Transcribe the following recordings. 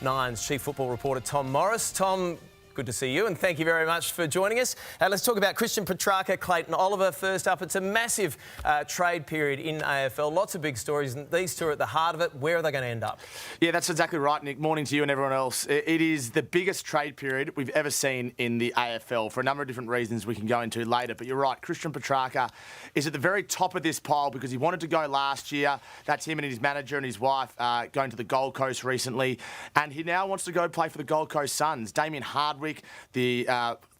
Nine's chief football reporter Tom Morris. Tom, good to see you and thank you very much for joining us. Let's talk about Christian Petracca, Clayton Oliver first up. It's a massive trade period in AFL. Lots of big stories, and these two are at the heart of it. Where are they going to end up? Yeah, that's exactly right, Nick. Morning to you and everyone else. It is the biggest trade period we've ever seen in the AFL for a number of different reasons we can go into later. But you're right, Christian Petracca is at the very top of this pile because he wanted to go last year. That's him and his manager and his wife going to the Gold Coast recently. And he now wants to go play for the Gold Coast Suns. Damien Hardwick, the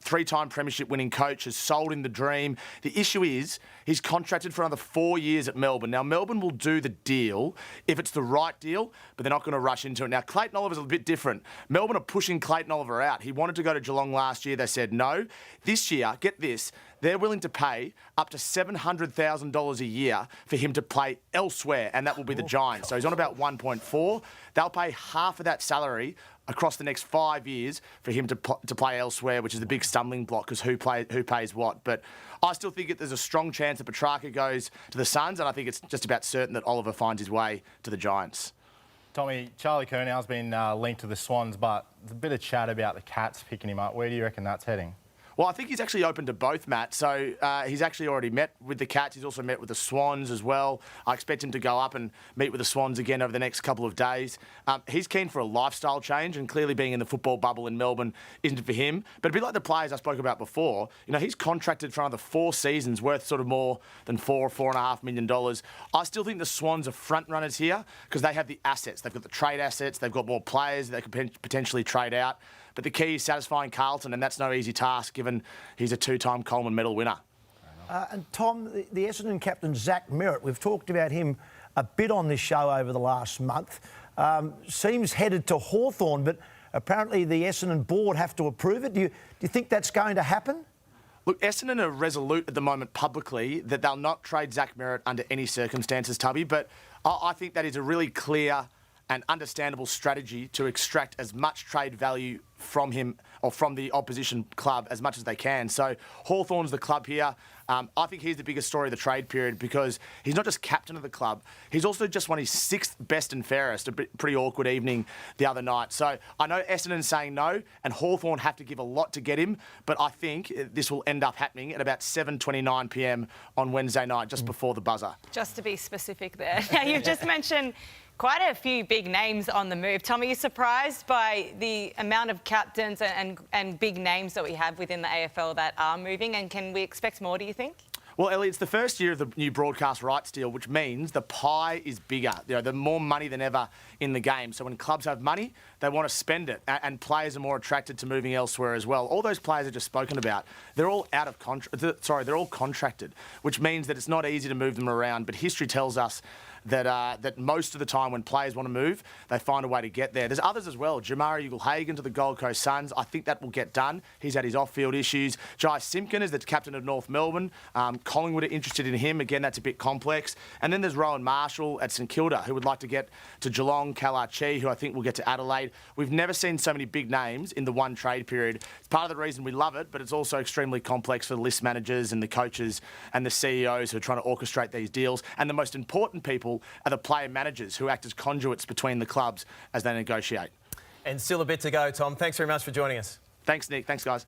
three-time premiership winning coach, has sold him the dream. The issue is he's contracted for another 4 years at Melbourne. Now, Melbourne will do the deal if it's the right deal, but they're not going to rush into it. Now, Clayton Oliver's a bit different. Melbourne are pushing Clayton Oliver out. He wanted to go to Geelong last year. They said no. This year, get this, they're willing to pay up to $700,000 a year for him to play elsewhere, and that will be the Giants. So he's on about 1.4. They'll pay half of that salary across the next 5 years for him to play elsewhere, which is the big stumbling block because who pays what. But I still think there's a strong chance that Petracca goes to the Suns, and I think it's just about certain that Oliver finds his way to the Giants. Tommy, Charlie Curnow's been linked to the Swans, but there's a bit of chat about the Cats picking him up. Where do you reckon that's heading? Well, I think he's actually open to both, Matt. So he's actually already met with the Cats. He's also met with the Swans as well. I expect him to go up and meet with the Swans again over the next couple of days. He's keen for a lifestyle change, and clearly being in the football bubble in Melbourne isn't for him. But a bit like the players I spoke about before, you know, he's contracted for another 4 seasons worth sort of more than $4.5 million. I still think the Swans are front runners here because they have the assets. They've got the trade assets. They've got more players they could potentially trade out. But the key is satisfying Carlton, and that's no easy task given he's a 2-time Coleman medal winner. And Tom, the Essendon captain, Zach Merrett, we've talked about him a bit on this show over the last month. Seems headed to Hawthorn, but apparently the Essendon board have to approve it. Do you think that's going to happen? Look, Essendon are resolute at the moment publicly that they'll not trade Zach Merrett under any circumstances, Tubby, but I think that is a really clear and understandable strategy to extract as much trade value from him or from the opposition club as much as they can. So Hawthorn's the club here. I think he's the biggest story of the trade period because he's not just captain of the club, he's also just won his 6th best and fairest, a pretty awkward evening the other night. So I know Essendon's saying no, and Hawthorn have to give a lot to get him, but I think this will end up happening at about 7:29 p.m. on Wednesday night, just before the buzzer. Just to be specific there. Now, you've just mentioned quite a few big names on the move. Tom, are you surprised by the amount of captains and big names that we have within the AFL that are moving? And can we expect more, do you think? Well, Ellie, it's the first year of the new broadcast rights deal, which means the pie is bigger. You know, there's more money than ever in the game. So when clubs have money, they want to spend it, and players are more attracted to moving elsewhere as well. All those players I've just spoken about, they're all out of contract. Sorry, they're all contracted, which means that it's not easy to move them around. But history tells us that most of the time when players want to move, they find a way to get there. There's others as well. Jamari Ugle-Hagan to the Gold Coast Suns. I think that will get done. He's had his off-field issues. Jai Simpkin is the captain of North Melbourne. Collingwood are interested in him. Again, that's a bit complex. And then there's Rowan Marshall at St Kilda, who would like to get to Geelong. Cal Archie, who I think will get to Adelaide. We've never seen so many big names in the one trade period. It's part of the reason we love it, but it's also extremely complex for the list managers and the coaches and the CEOs who are trying to orchestrate these deals. And the most important people are the player managers who act as conduits between the clubs as they negotiate. And still a bit to go, Tom. Thanks very much for joining us. Thanks, Nick. Thanks, guys.